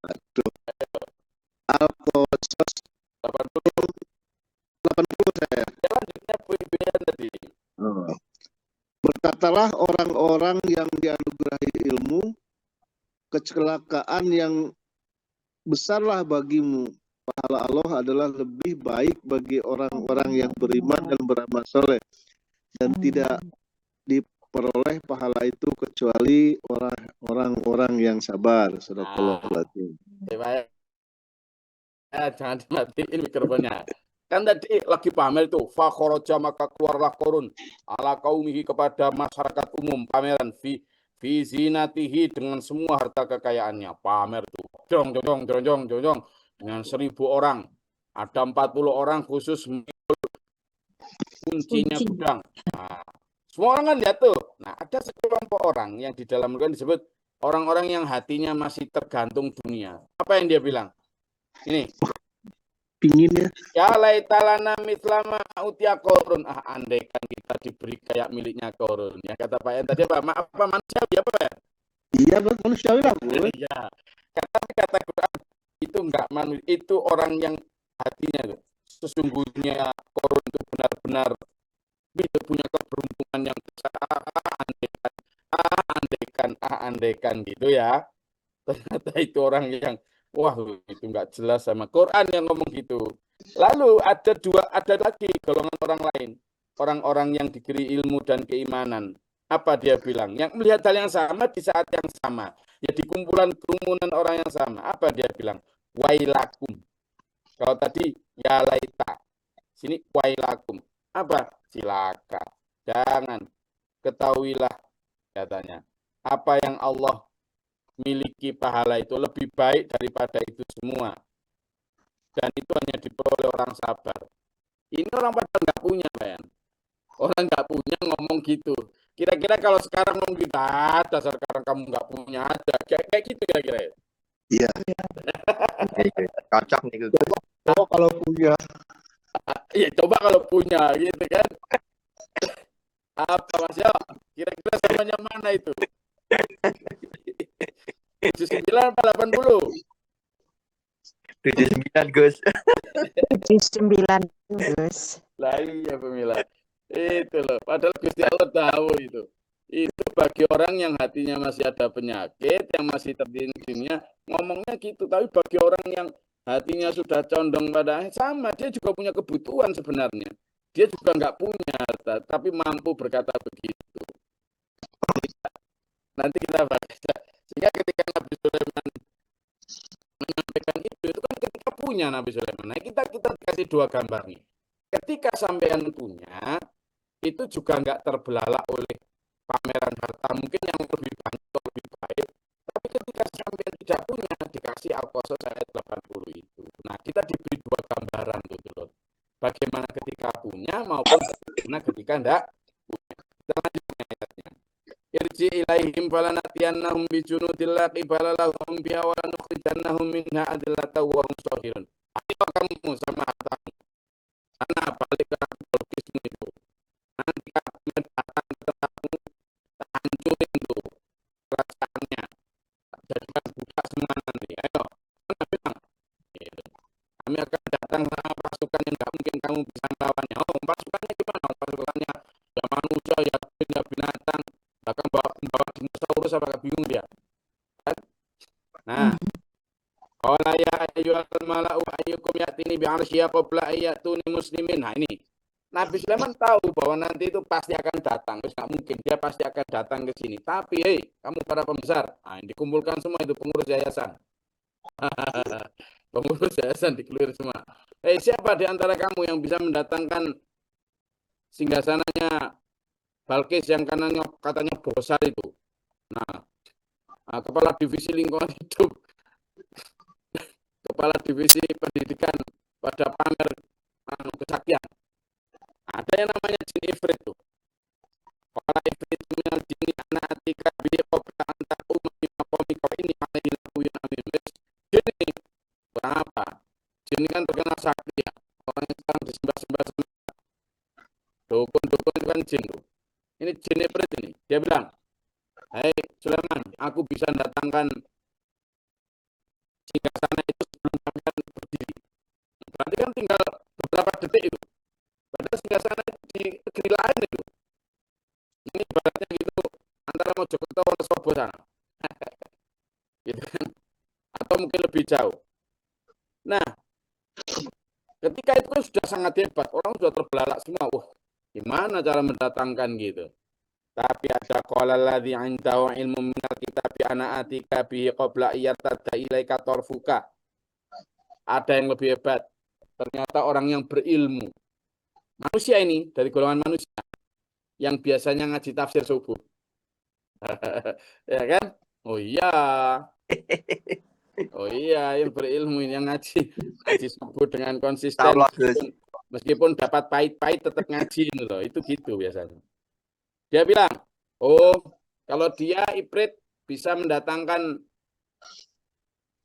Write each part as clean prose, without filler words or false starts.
Aduh. Al-Qasas 80. 80 saya. Selanjutnya poin-poinnya tadi. Oh. Berkatalah orang-orang yang dianugerahi ilmu, kecelakaan yang besarlah bagimu. Pahala Allah adalah lebih baik bagi orang-orang yang beriman dan beramal soleh, dan tidak diperoleh pahala itu kecuali orang-orang yang sabar. Sadaqallahul adzim. Jangan dimatiin mikrofonnya. Kan tadi lagi pamer itu, fa kharaja maka keluarlah Qarun ala qaumihi kepada masyarakat umum, pameran fi zinatihi dengan semua harta kekayaannya. Pamer tuh. Jong dengan 1.000 orang. Ada 40 orang khusus kuncinya gudang. Nah, semua orang kan lihat tuh. Nah, ada sekelompok orang yang di dalam Al-Quran disebut orang-orang yang hatinya masih tergantung dunia. Apa yang dia bilang? Ini. Pingin ya. Ya laitalana mislama utia Qarun. Andaikan kita diberi kayak miliknya Qarun. Ya kata Pak Yan tadi apa? Apa manusiawi apa ya? Iya, manusiawi lah. Iya. Kata Quran itu enggak manusia, itu orang yang hatinya sesungguhnya Qarun itu benar-benar punya keberuntungan yang besar. Andaikan gitu ya. Ternyata itu orang yang wah itu nggak jelas sama Quran yang ngomong gitu. Lalu ada lagi golongan orang lain, orang-orang yang diberi ilmu dan keimanan. Apa dia bilang? Yang melihat hal yang sama di saat yang sama, ya di kumpulan kerumunan orang yang sama. Apa dia bilang? Wailakum. Kalau tadi ya laita, sini wailakum. Apa? Silaka. Jangan, ketahuilah katanya. Apa yang Allah miliki pahala itu lebih baik daripada itu semua. Dan itu hanya diperoleh orang sabar. Ini orang pada nggak punya, Bayan. Orang nggak punya ngomong gitu. Kira-kira kalau sekarang ngomong gitu, dasar sekarang kamu nggak punya ada. Kayak gitu kira-kira ya. Iya. Kocak nih Gus. Coba kalau punya. Iya, coba kalau punya gitu kan. Apa Mas Yo? Kira-kira samanya mana itu? 79 apa 80? 79 Gus. 79 Gus. Lah iya pemila. Itu loh. Padahal Gusti Allah tahu itu. Itu bagi orang yang hatinya masih ada penyakit, yang masih tertidur dunia, ngomongnya gitu. Tapi bagi orang yang hatinya sudah condong pada sama, dia juga punya kebutuhan sebenarnya. Dia juga nggak punya harta, tapi mampu berkata begitu. Nanti kita bahas. Sehingga ketika Nabi Sulaiman menyampaikan itu kan ketika punya Nabi Sulaiman. Nah kita kasih dua gambar nih. Ketika sampean punya, itu juga nggak terbelalak oleh pameran harta mungkin yang lebih banyak atau lebih baik. Tapi ketika sampean tidak punya, dikasih Al-Qasas ayat 80 itu. Nah kita diberi dua gambaran gitu loh. Bagaimana ketika punya maupun bagaimana ketika enggak punya. Kita lanjutkan ayatnya. Irji ilaihim falanatiyannahum bijunudil la qibala lahum biha wa lanukhrijannahum minha adillatan wa hum shahirun. Ayo kamu sama hartamu. Sana balik ke biologismu itu. Nanti kami datang ke tempatmu, hancurin tuh kerajaannya. Jadikan budak semua nanti. Ayo, mana bilang? Gitu. Kami akan datang sama pasukan yang nggak mungkin kamu bisa melawannya. Oh, pasukannya gimana? Pasukannya ya manusia, ya binatang, bahkan bawa dinosaurus, apakah bingung dia? Nah, qala ya ayyuhal mala'u ayyukum ya'tini bi'arsyiha qabla ayyatuni muslimin. Nah ini Nabi Sulaiman tahu bahwa nanti itu pasti akan datang. Nggak mungkin dia pasti akan datang ke sini. Tapi hei, kamu para pembesar, nah, dikumpulkan semua itu pengurus yayasan. Pengurus yayasan dikeluar semua. Hei, siapa di antara kamu yang bisa mendatangkan singgasananya Balkis yang kanannya katanya bosar itu? Nah, kepala divisi lingkungan hidup, kepala divisi pendidikan pada pamer kesaktian. Ada yang namanya jin ifrit tuh. Kepala ifrit minal jini anak atika bi qabla anta ummi maqami kau ini alaihi labuyun amin. Jin ini berapa? Jin kan terkenal sakti ya. Orang yang sekarang disembah-sembah dukun-dukun itu kan jin tuh. Ini jin ifrit ini. Dia bilang, "Hei Sulaiman, aku bisa datangkan singgasana itu sebelum sampean berdiri. Berarti kan tinggal beberapa detik itu. Padahal singgasana itu di negeri lain itu. Ini ibaratnya gitu antara Mojokerto dan Wonosobo sana. Gitu kan. Atau mungkin lebih jauh. Nah, ketika itu kan sudah sangat hebat, orang sudah terbelalak semua. Wah, gimana cara mendatangkan gitu? Tapi ada qala alladzi 'indahu ilmu minal kitabi ana atika bihi qabla iyatadda ilaika tarfuka. Ada yang lebih hebat. Ternyata orang yang berilmu. Manusia ini dari golongan manusia yang biasanya ngaji tafsir subuh. Ya kan? Oh iya. Oh iya, yang berilmu yang ngaji subuh dengan konsisten. Allah, Gus. Meskipun dapat pahit-pahit tetap ngaji itu loh. Itu gitu biasanya. Dia bilang, oh kalau dia Iprit bisa mendatangkan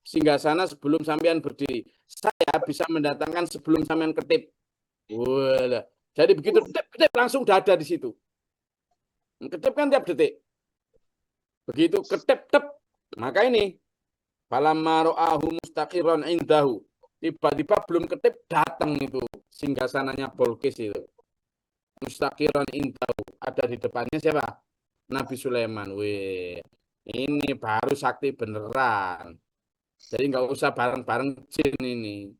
singgasana sebelum sampean berdiri. Saya bisa mendatangkan sebelum sampean ketip. Wah, jadi begitu ketip langsung udah ada di situ. Ketip kan tiap detik. Begitu ketip, maka ini falamma ra'ahu mustaqiran indahu. Tiba-tiba belum ketip datang itu singgasananya Balqis itu. Mustaqiran indahu. Ada di depannya siapa? Nabi Sulaiman. Wih, ini baru sakti beneran. Jadi nggak usah bareng-bareng jin ini.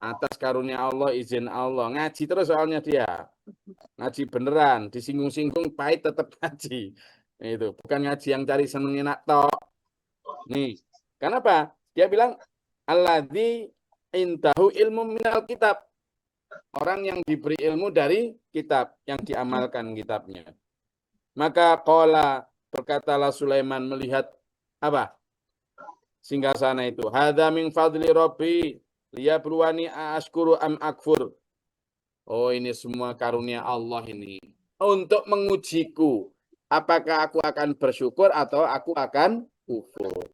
Atas karunia Allah, izin Allah. Ngaji terus soalnya dia. Ngaji beneran. Disinggung-singgung pahit tetap ngaji. Itu bukan ngaji yang cari senengnya nak tok. Nih, kenapa? Dia bilang alladzi indahu ilmu minal kitab. Orang yang diberi ilmu dari kitab, yang diamalkan kitabnya. Maka qala berkatalah Sulaiman melihat apa? Singgasana itu. Hadza min fadli rabbi liyabluwani ashkuru am akfur. Oh, ini semua karunia Allah ini. Untuk mengujiku. Apakah aku akan bersyukur atau aku akan kufur.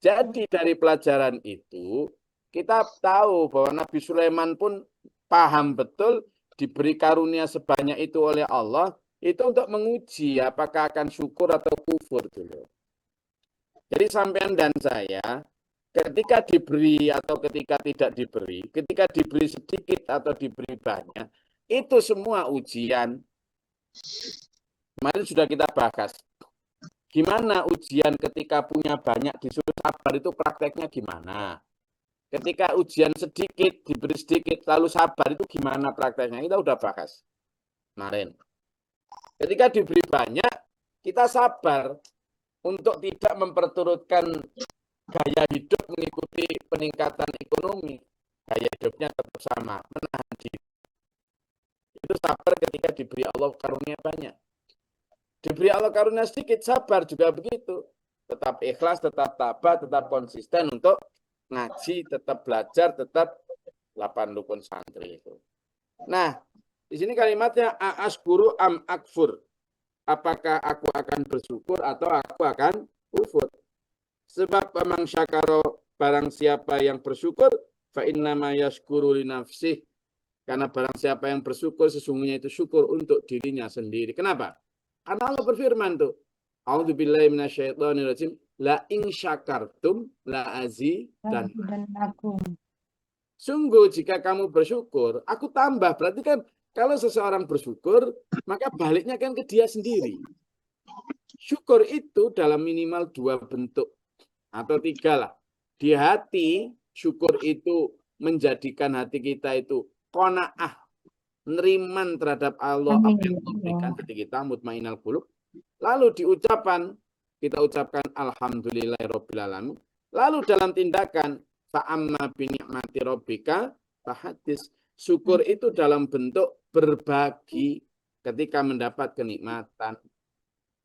Jadi dari pelajaran itu, kita tahu bahwa Nabi Sulaiman pun paham betul diberi karunia sebanyak itu oleh Allah, itu untuk menguji apakah akan syukur atau kufur dulu. Jadi sampean dan saya, ketika diberi atau ketika tidak diberi, ketika diberi sedikit atau diberi banyak, itu semua ujian. Kemarin sudah kita bahas. Gimana ujian ketika punya banyak disuruh sabar itu prakteknya gimana? Ketika ujian sedikit, diberi sedikit, lalu sabar itu gimana prakteknya? Kita udah bahas kemarin. Ketika diberi banyak, kita sabar untuk tidak memperturutkan gaya hidup mengikuti peningkatan ekonomi. Gaya hidupnya tetap sama, menahan diri. Itu sabar ketika diberi Allah karunia banyak. Diberi Allah karunia sedikit, sabar juga begitu. Tetap ikhlas, tetap tabah, tetap konsisten untuk ngaji, tetap belajar, tetap 8 rukun santri itu. Nah, di sini kalimatnya a'askuru am akfur. Apakah aku akan bersyukur atau aku akan kufur? Sebab memang syakaro barang siapa yang bersyukur fa innama yashkuru li nafsih. Karena barang siapa yang bersyukur sesungguhnya itu syukur untuk dirinya sendiri. Kenapa? Karena Allah berfirman tuh, a'udzubillahi minasyaitonirrajim, la in syakartum la dan sungguh jika kamu bersyukur, aku tambah. Berarti kan kalau seseorang bersyukur, maka baliknya kan ke dia sendiri. Syukur itu dalam minimal 2 bentuk atau 3 lah. Di hati, syukur itu menjadikan hati kita itu qanaah, neriman terhadap Allah apa yang Allah berikan hati kita, mutmainnal qulub. Lalu di ucapan kita ucapkan alhamdulillahirabbil alamin. Lalu dalam tindakan fa'amma bi ni'mati rabbika fahadits. Syukur itu dalam bentuk berbagi ketika mendapat kenikmatan.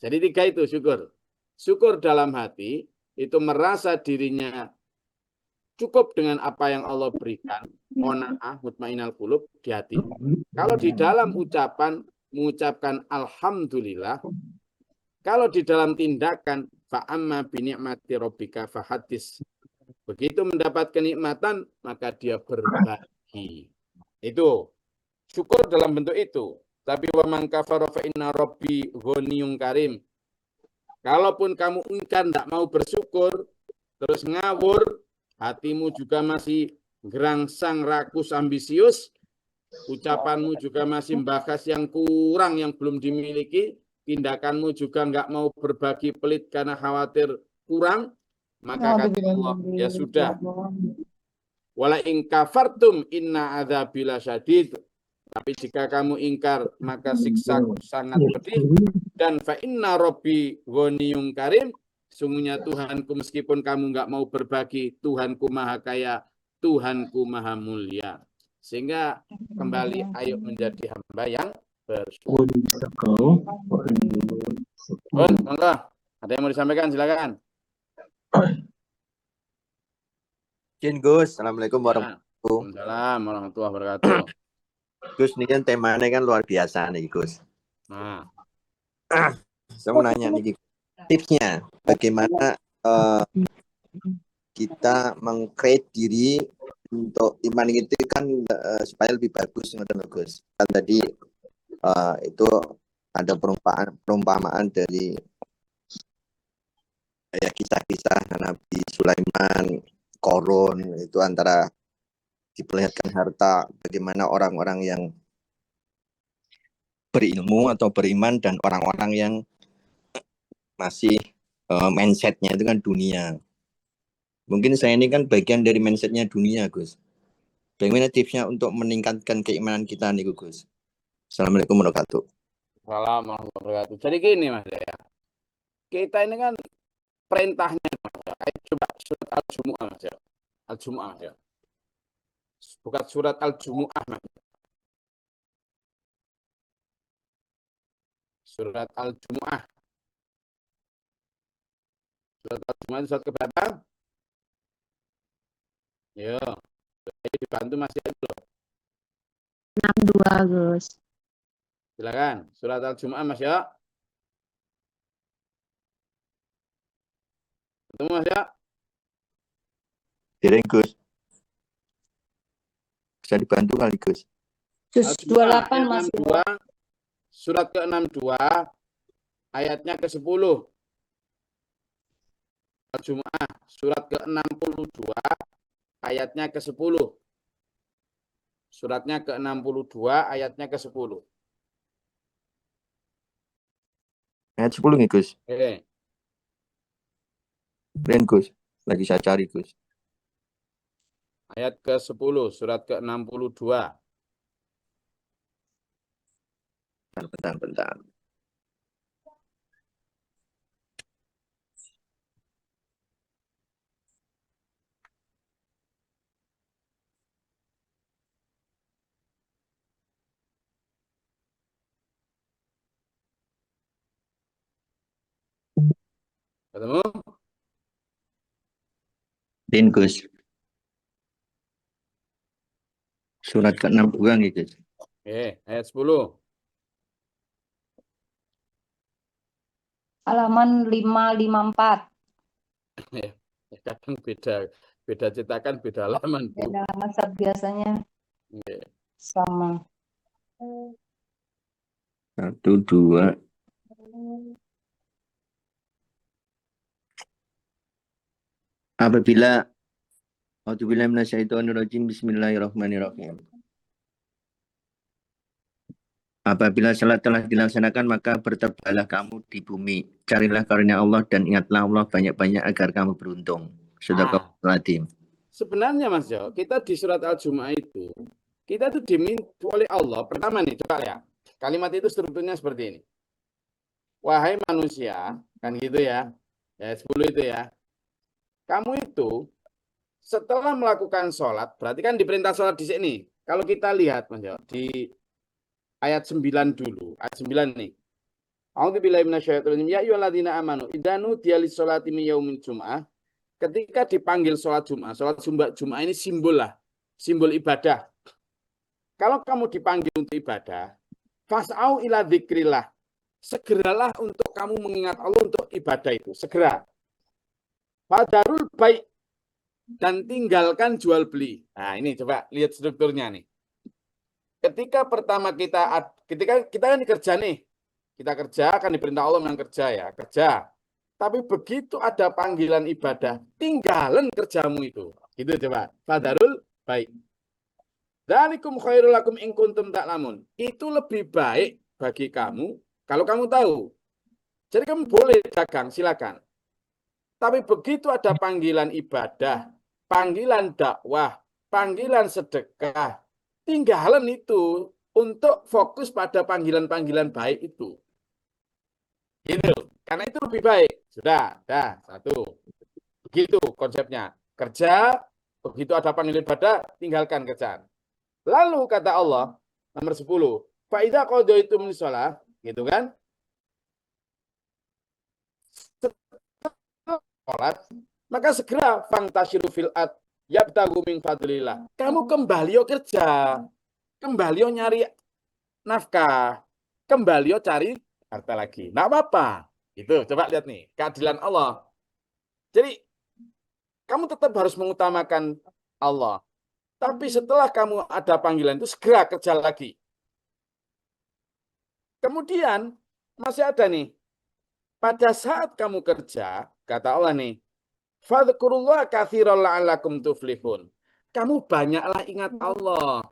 Jadi 3 itu syukur. Syukur dalam hati itu merasa dirinya cukup dengan apa yang Allah berikan. Qanaah, mutmainnal qulub di hati. Kalau di dalam ucapan mengucapkan alhamdulillah. Kalau di dalam tindakan fa'amma bi ni'mati rabbika fahadits. Begitu mendapat kenikmatan maka dia berbagi. Itu syukur dalam bentuk itu. Tapi wa man kafara fa inna rabbi ghaniyyun karim. Kalaupun kamu enggan tidak mau bersyukur terus ngawur, hatimu juga masih gerangsang, rakus, ambisius, ucapanmu juga masih membahas yang kurang, yang belum dimiliki, tindakanmu juga nggak mau berbagi pelit karena khawatir kurang, maka kata Allah, ya sudah. Wala in kafartum inna adzabila syadid. Tapi jika kamu ingkar, maka siksaku sangat pedih. Dan fa inna rabbi ghaniyun karim. Sungguhnya Tuhanku, meskipun kamu nggak mau berbagi, Tuhanku maha kaya, Tuhanku maha mulia. Sehingga kembali, ayo menjadi hamba yang bersyukur. Monggo. Ada yang mau disampaikan, silakan. Izin Gus, Assalamualaikum warahmatullahi wabarakatuh. Waalaikumsalam warahmatullahi wabarakatuh. Gus, ini kan temanya kan luar biasa nih Gus. Nah, Saya mau nanya nih tipsnya, bagaimana kita meng-create diri untuk iman itu kan supaya lebih bagus, Gus. Kan tadi itu ada perumpamaan dari ya kisah-kisah Nabi Sulaiman, Korun, itu antara diperlihatkan harta, bagaimana orang-orang yang berilmu atau beriman dan orang-orang yang masih mindsetnya itu kan dunia. Mungkin saya ini kan bagian dari mindsetnya dunia, Gus. Bagaimana tipsnya untuk meningkatkan keimanan kita nih, Gus? Assalamualaikum warahmatullahi wabarakatuh. Assalamualaikum warahmatullahi wabarakatuh. Jadi gini Mas ya, kita ini kan perintahnya Mas ya. Ayo coba surat Al-Jumu'ah Mas ya. Al-Jumu'ah Mas ya. Bukan surat Al-Jumu'ah Mas. Surat Al-Jumu'ah. Surat Al-Jumu'ah itu surat keberapa? Yo, ayo dibantu Mas ya. 62, Gus. Silakan, surat Al-Jumu'ah Mas ya. Ketemu Mas ya? Dereng, Gus. Bisa dibantu kali, Gus. Juz 28 Mas. 62, surat ke-62, ayatnya ke-10. Al-Jumu'ah, surat ke-62, ayatnya ke-10. Suratnya ke-62, ayatnya ke-10. Ayat 10 nih, Gus. Oke. Keren, Gus. Lagi saya cari, Gus. Ayat ke-10, surat ke-62. Bentar. Ketemu? Den, Gus. Surat ke-62 nih, Gus. Oke, ayat 10. Halaman 554. Ya, kadang beda cetakan, beda halaman, Bu. Beda halaman saat biasanya Oke. sama. 1, 2. Apabila A'udzubillahi minasyaitonirrajim, bismillahirrahmanirrahim. Apabila salat telah dilaksanakan, maka bertebalah kamu di bumi. Carilah karunia Allah dan ingatlah Allah banyak-banyak agar kamu beruntung. Shadaqallahul adzim. Sebenarnya Mas Jo, kita di surat Al-Jumu'ah itu, kita tuh diminta oleh Allah. Pertama nih, coba ya. Kalimat itu strukturnya seperti ini. Wahai manusia, kan gitu ya. Ya 10 itu ya. Kamu itu setelah melakukan sholat, berarti kan diperintah sholat di sini. Kalau kita lihat Mas Jo, di ayat 9 dulu. Ayat 9 nih. A'udzubillahi minasyaitonir rajim. Ya ayyuhalladzina amanu idza nudiya lis-sholati min yaumil jum'ah. Ketika dipanggil sholat Jumat ini simbol lah, simbol ibadah. Kalau kamu dipanggil untuk ibadah, fas'au ila dzikrillah. Segeralah untuk kamu mengingat Allah untuk ibadah itu, segera. Fadarul baik, dan tinggalkan jual beli. Nah, ini coba lihat strukturnya nih. Ketika pertama ketika kita kan kerja nih. Kita kerja kan diperintah Allah memang kerja ya, kerja. Tapi begitu ada panggilan ibadah, tinggalan kerjamu itu. Itu coba. Fadarul baik. Dzalikum khairul lakum in kuntum ta'lamun. Itu lebih baik bagi kamu kalau kamu tahu. Jadi kamu boleh dagang, silakan. Tapi begitu ada panggilan ibadah, panggilan dakwah, panggilan sedekah, tinggalan itu untuk fokus pada panggilan-panggilan baik itu. Gitu. Karena itu lebih baik. Sudah, satu. Begitu konsepnya. Kerja, begitu ada panggilan ibadah, tinggalkan kerjaan. Lalu kata Allah, nomor 10, Fa'idha qadaitum shalah, gitu kan? Sholat, maka segera fangtashiru fil ard yabtagu min fadlillah. Kamu kembali kerja, kembali nyari nafkah, kembali cari harta lagi. Nggak apa-apa. Itu coba lihat nih, keadilan Allah. Jadi kamu tetap harus mengutamakan Allah. Tapi setelah kamu ada panggilan itu segera kerja lagi. Kemudian masih ada nih. Pada saat kamu kerja, kata Allah nih, fadhkurullah katsiran la'allakum tuflihun. Kamu banyaklah ingat Allah.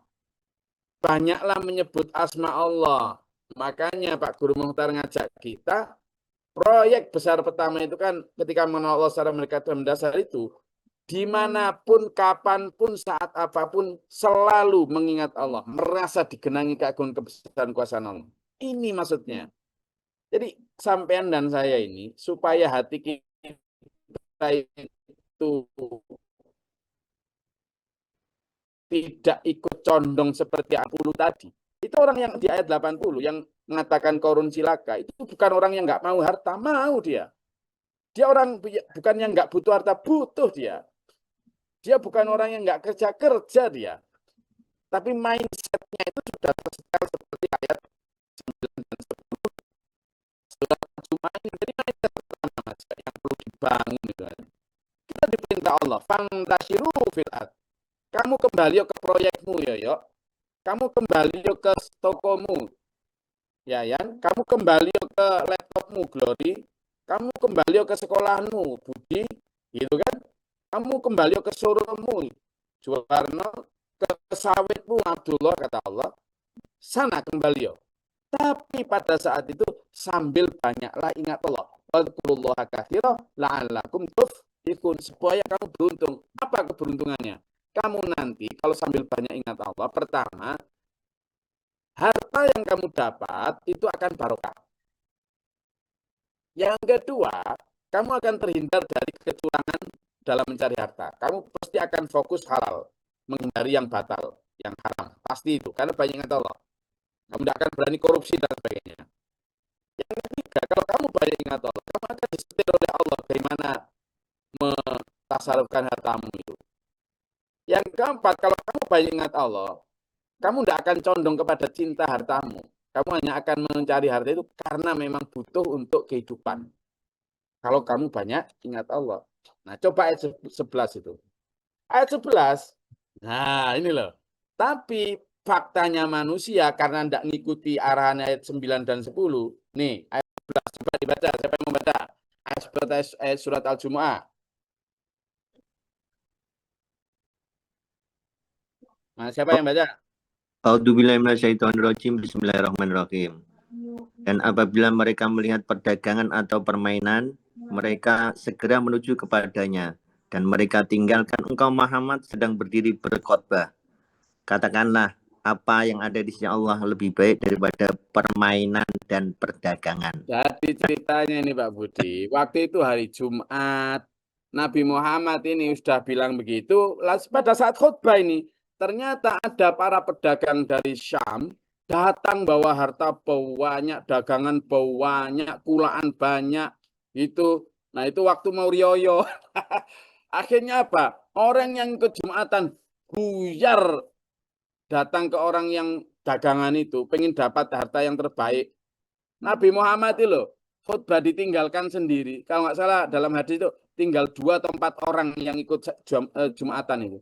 Banyaklah menyebut asma Allah. Makanya Pak Guru Muhtar ngajak kita, proyek besar pertama itu kan ketika mengenal Allah secara mendasar itu, dimanapun, kapanpun, saat apapun, selalu mengingat Allah. Merasa digenangi keagungan kebesaran kuasa Allah. Ini maksudnya. Jadi sampean dan saya ini supaya hati kita itu tidak ikut condong seperti 80 tadi. Itu orang yang di ayat 80 yang mengatakan korun silaka itu bukan orang yang nggak mau harta, mau dia. Dia orang bukan yang nggak butuh harta, butuh dia. Dia bukan orang yang nggak kerja dia. Tapi mindsetnya itu sudah tersetel seperti ayat 9 dan 10. Sudah cuma ini jadi mindset pertama Mas, yang perlu dibangun itu. Kita diperintah Allah, fangtashiru fil ard. Kamu kembali ke proyekmu ya. Kamu kembali ke tokomu. Ya. Kamu kembali ke laptopmu Glory. Kamu kembali ke sekolahmu Budi, gitu kan? Kamu kembali ke showroommu Juwarno, ke sawitmu Abdullah kata Allah. Sana kembali. Tapi pada saat itu sambil banyaklah ingat Allah. Wadkurullaha katsiran la'allakum tuflihun, supaya kamu beruntung. Apa keberuntungannya? Kamu nanti kalau sambil banyak ingat Allah, pertama, harta yang kamu dapat itu akan barokah. Yang kedua, kamu akan terhindar dari kecurangan dalam mencari harta. Kamu pasti akan fokus halal, menghindari yang batal, yang haram. Pasti itu, karena banyak ingat Allah. Kamu tidak akan berani korupsi dan sebagainya. Yang ketiga, kalau kamu banyak ingat Allah, kamu akan disetir oleh Allah bagaimana mentasarufkan hartamu itu. Yang keempat, kalau kamu banyak ingat Allah, kamu tidak akan condong kepada cinta hartamu. Kamu hanya akan mencari harta itu karena memang butuh untuk kehidupan. Kalau kamu banyak ingat Allah. Nah, coba ayat 11 itu. Ayat 11, nah ini loh. Tapi faktanya manusia karena tidak ngikuti arahan ayat 9 dan 10. Nih, ayat 11 coba dibaca. Siapa yang membaca? Ayat surat Al-Jumu'ah. Nah, siapa yang baca? A'udzubillahi minasyaitonirrajim. Bismillahirrahmanirrahim. Dan apabila mereka melihat perdagangan atau permainan, mereka segera menuju kepadanya. Dan mereka tinggalkan engkau Muhammad sedang berdiri berkhotbah. Katakanlah, apa yang ada di sisi Allah lebih baik daripada permainan dan perdagangan. Jadi ceritanya ini Pak Budi, waktu itu hari Jumat, Nabi Muhammad ini sudah bilang begitu, pada saat khutbah ini, ternyata ada para pedagang dari Syam, datang bawa harta banyak, dagangan banyak, kulaan banyak, itu. Nah itu waktu mau rioyo. Akhirnya apa? Orang yang ikut Jumatan buyar datang ke orang yang dagangan itu, pengen dapat harta yang terbaik. Nabi Muhammad itu loh, khutbah ditinggalkan sendiri. Kalau nggak salah dalam hadis itu tinggal 2 atau 4 orang yang ikut Jumatan itu.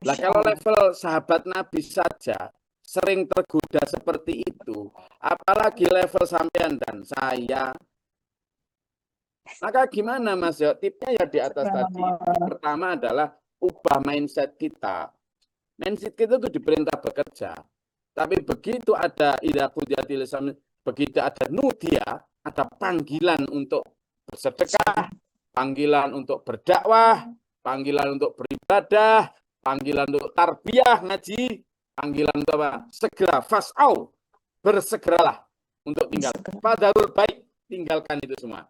Lah kalau level sahabat Nabi saja sering tergoda seperti itu, apalagi level sampean dan saya. Maka gimana Mas? Tipnya ya di atas tadi. Pertama adalah ubah mindset kita. Mindset kita itu diperintah bekerja. Tapi begitu ada begitu ada nudia, ada panggilan untuk bersedekah, panggilan untuk berdakwah, panggilan untuk beribadah, panggilan untuk tarbiyah ngaji, panggilan untuk apa? Segera fas'au, bersegeralah untuk tinggal. Padahal baik, tinggalkan itu semua.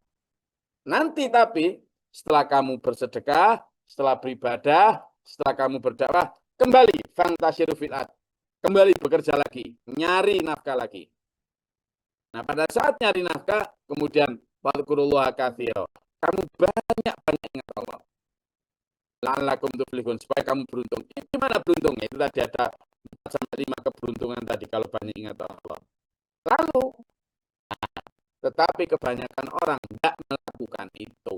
Nanti tapi setelah kamu bersedekah, setelah beribadah, setelah kamu berdakwah, kembali fantasyiru fil ard. Kembali bekerja lagi, nyari nafkah lagi. Nah, pada saat nyari nafkah, kemudian wadhkurullaha katsira. Kamu banyak ingat Allah. La'allakum tuflihun, supaya kamu beruntung. Gimana beruntungnya? Itu tadi ada 4-5 keberuntungan tadi kalau banyak ingat Allah. Lalu, tetapi kebanyakan orang tidak melakukan itu.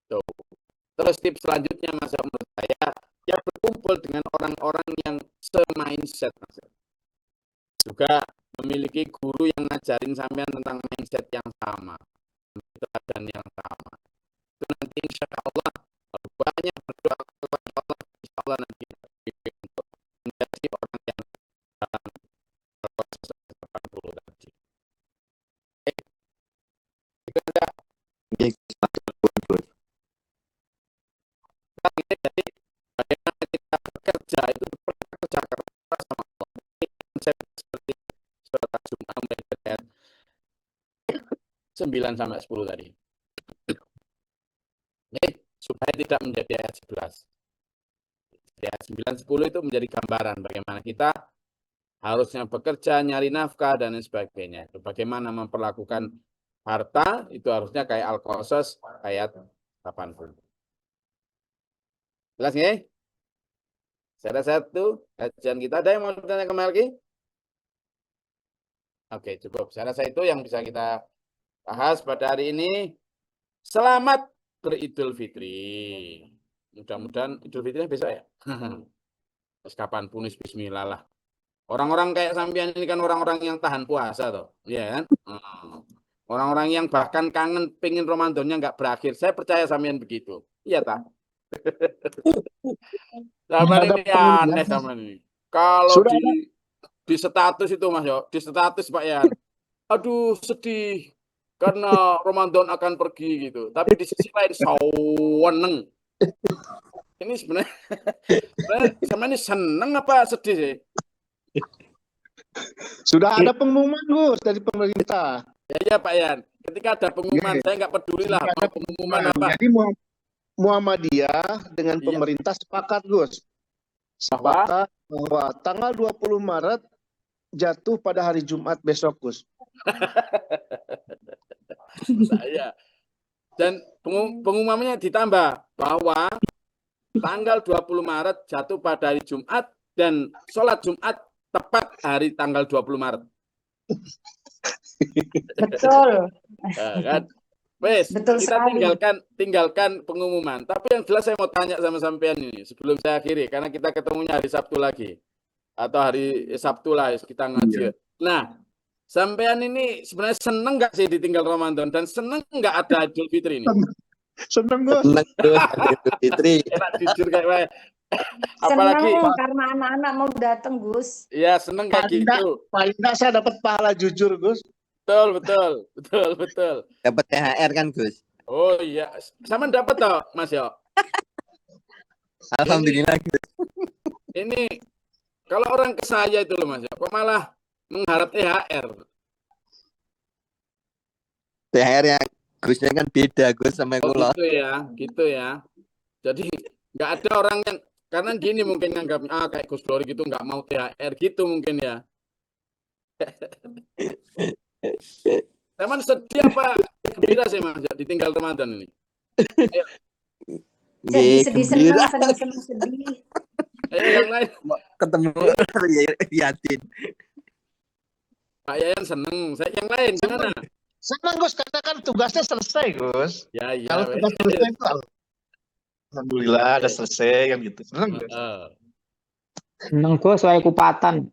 Tuh. Terus tips selanjutnya, Mas, menurut saya, ya berkumpul dengan orang-orang yang se-mindset, Mas. Juga memiliki guru yang ngajarin sampean tentang mindset yang sama, dan yang sama. Itu nanti insya Allah banyak berdoa kepada Allah, insya Allah nanti untuk menjadi orang yang dalam proses 80 tadi. Jadi bagaimana kita bekerja itu bekerja keras sama Allah. Konsep seperti surat Al-Jum'ah ayat 9 sampai 10 tadi. Supaya tidak menjadi ayat 11. Ayat 9, 10 itu menjadi gambaran bagaimana kita harusnya bekerja, nyari nafkah, dan lain sebagainya. Bagaimana memperlakukan harta, itu harusnya kayak Al-Qasas ayat 80. Jelas nggak? Saya satu kajian kita. Ada yang mau bertanya kembali lagi? Oke, cukup. Saya rasa itu yang bisa kita bahas pada hari ini. Selamat beridul fitri. Mudah-mudahan idul fitrinya besok ya. Terus kapanpun bismillah lah. Orang-orang kayak sampean ini kan orang-orang yang tahan puasa toh. Iya kan? Orang-orang yang bahkan kangen pengen Ramadannya nggak berakhir. Saya percaya sampean begitu. Iya tak? Sama ini aneh sama ini. Kalau Sudah di status itu Mas Yo, di status Pak Yan. Aduh sedih karena Ramadan akan pergi gitu. Tapi di sisi lain saweneng. Ini sebenarnya sama ini seneng apa sedih sih? Sudah ada pengumuman Gus dari pemerintah. Ya Pak Yan. Ketika ada pengumuman, saya nggak peduli lah mau pengumuman apa. Jadi Muhammadiyah dengan pemerintah sepakat Gus. Sepakat bahwa tanggal 20 Maret jatuh pada hari Jumat besok Gus. Saya. Dan pengumumannya ditambah bahwa tanggal 20 Maret jatuh pada hari Jumat dan sholat Jumat tepat hari tanggal 20 Maret. Betul. Kan? Wes, Betul kita sekali. tinggalkan pengumuman. Tapi yang jelas saya mau tanya sama sampean ini sebelum saya akhiri karena kita ketemunya hari Sabtu lagi atau hari Sabtu lah kita ngaji. Nah, sampean ini sebenarnya seneng nggak sih ditinggal Ramadan dan seneng nggak ada Idul Fitri ini? Seneng Gus. Seneng Gus, Idul Fitri. Enak jujur kayak saya. Apalagi Seneng karena anak-anak mau datang, Gus. ya seneng kayak gitu. Paling enggak saya dapat pahala jujur Gus. Betul. Dapat THR kan Gus? Oh iya, sama dapat toh, Mas Yo. Alhamdulillah Gus. Ini kalau orang ke saya itu loh Mas Yo, kok malah mengharap THR. THR yang Gusnya kan beda Gus sama Oh kula. gitu ya. Jadi nggak ada orang yang karena gini mungkin nganggapnya kayak Gus Glory gitu nggak mau THR gitu mungkin ya. Teman sedih apa gembira sih Mas Yo, ditinggal Ramadan ini? Sedih, senang, sedih. Ayo yang lain. Ketemu Yatin. Pak Yayan seneng. Saya yang lain gimana? Seneng Gus karena kan tugasnya selesai Gus. Ya. Kalau tugas selesai itu alhamdulillah ada selesai kan gitu. Seneng Gus. Seneng Gus, saya kupatan.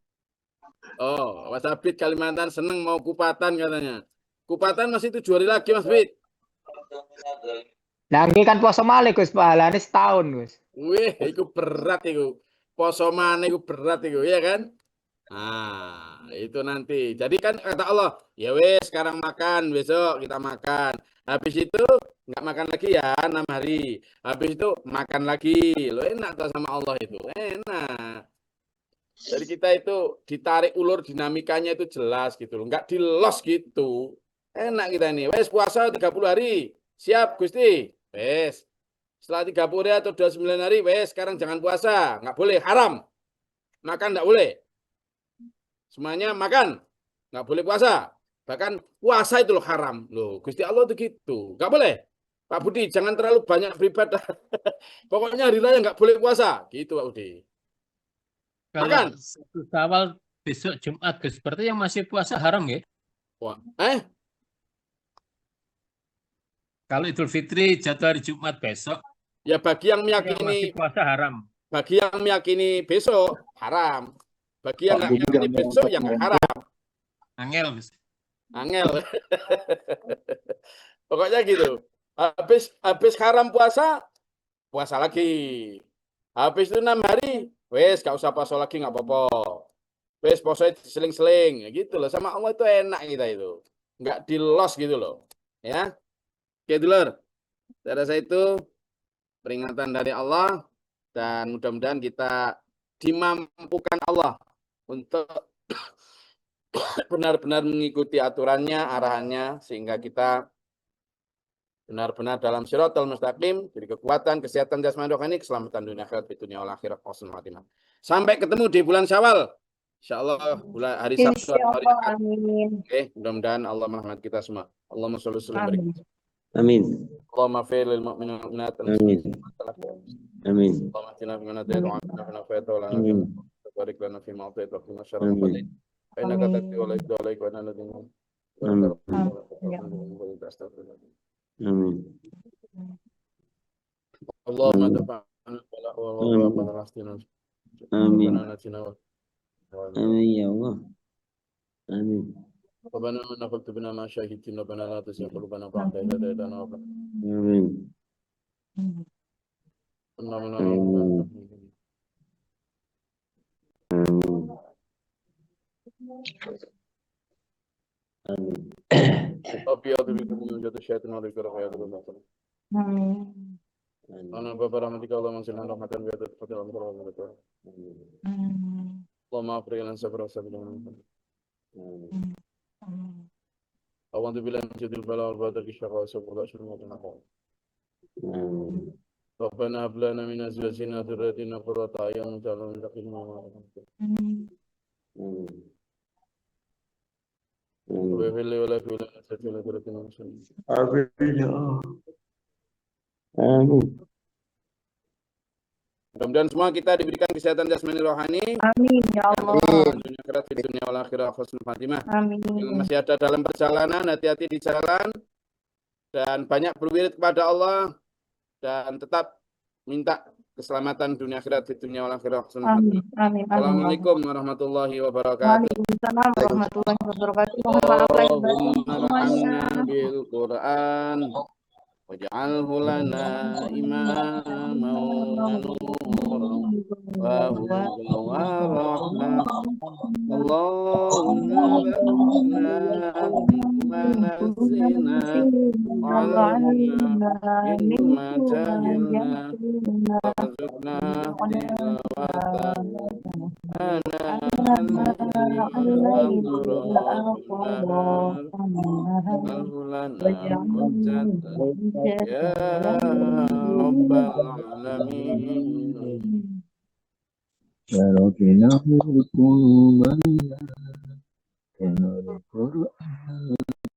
Oh, Mas Abid Kalimantan seneng mau kupatan katanya. Kupatan masih 7 hari lagi Mas Abid. Lah nggih kan poso malih Gus, pahalane setahun Gus. Wih, itu berat itu. Poso mana itu berat itu, ya kan? Nah, itu nanti. Jadi kan kata Allah, ya wes sekarang makan, besok kita makan. Habis itu nggak makan lagi ya 6 hari. Habis itu makan lagi. Lo enak tuh sama Allah itu. Enak. Jadi kita itu ditarik ulur dinamikanya itu jelas gitu loh. Nggak di-loss gitu. Enak kita ini. Wes puasa 30 hari. Siap Gusti. Wes. Setelah 30 hari atau 29 hari, wes sekarang jangan puasa. Nggak boleh. Haram. Makan nggak boleh. Semuanya makan, nggak boleh puasa. Bahkan puasa itu loh haram. Loh, Gusti Allah itu gitu. Nggak boleh. Pak Budi, jangan terlalu banyak beribadah. Pokoknya hari raya nggak boleh puasa. Gitu Pak Budi. Kalau Makan. 1 Syawal besok Jumat, Gus, berarti yang masih puasa haram ya? Wah. Kalau Idul Fitri jatuh hari Jumat besok, Ya bagi yang yang masih meyakini, puasa haram. bagi yang meyakini besok haram. Bagi yang nggak meyakini besok yang nggak haram. Angel, Gus. Angel. Pokoknya gitu. Habis haram puasa, puasa lagi. Habis itu 6 hari, wes gak usah puasa lagi nggak apa-apa. Wes puasa seling-seling, ya gitu loh. Sama Allah itu enak kita itu, nggak di loss gitu loh, ya. Oke dulur, saya rasa itu peringatan dari Allah dan mudah-mudahan kita dimampukan Allah untuk benar-benar mengikuti aturannya, arahannya, sehingga kita benar-benar dalam Shiratal Mustaqim, jadi kekuatan, kesehatan jasmani rohani, keselamatan dunia akhirat, di dunia wal akhirat, husnul khatimah. Sampai ketemu di bulan Syawal. Insyaallah bulan hari Sabtu atau hari Insyaallah, Ahad. amin. Oke, mudah-mudahan Allah merahmati kita semua. Allahumma sholli wa sallim Amin. Amin. Allahumma fir lil mu'minin wal mu'minat. Amin. Amin. Allahumma atina fi man hadayta wa afina fi man afayta wa lana fi Amin. man barik lana fi ma atayta wa qina syarra ma Amin. qadayt. Fa innaka taqdi wa la yuqda alayka wa inna ladina Amin. Amin. Allahumma Amin. tafa'ana bala wa balastina. Amin. Amin. Amin ya Allah. Amin. ربنا من قلت بنا ما شهدت ربنا لا تزغ قلوبنا بعد إذ هديتنا وهب Amin. لنا من Amin. Amin. Amin. ربي أعوذ بك من وجود الشياطين وأعوذ بك رب يعبدون. Amin. أنا باب رحمتك اللهم انزلنا رحمة بيد الفتح والبركة. Amin. اللهم أفرغ لنا صبرا وسلام. Amin. أعوذ بالله من شر البلاء والبلاء الشر والسوء والأشر والنار. Amin. ربنا هب لنا من أزواجنا وذريتنا قرة أعين واجعلنا للمتقين إماما. Amin. Amin. واغفر لي ولك ولنا ولا تركنا مسلمين. Amin ya Allah. Amin. Mudah-mudahan semua kita diberikan kesehatan jasmani rohani. Amin ya Allah. Dunia akhirat, di dunia wal akhirah, husnul khatimah. Amin. Yang masih ada dalam perjalanan, hati-hati di jalan dan banyak berwirid kepada Allah dan tetap minta keselamatan dunia akhirat, di dunia wal akhirah, husnul Amin. khatimah. Amin. Amin. Assalamualaikum warahmatullahi wabarakatuh. Waalaikumsalam warahmatullahi wabarakatuh. Mohon maaf lahir batin Allahumma semuanya. arhamna bil Qur'an waj'alhu lana imaman wa nuran wa hudan wa rahmah. Allahumma baligna manazilna wa'allimna ilma jahilna warzuqna tilawatahu ana al-layli wa ya rabbal alamin. Ya Rabbina hukum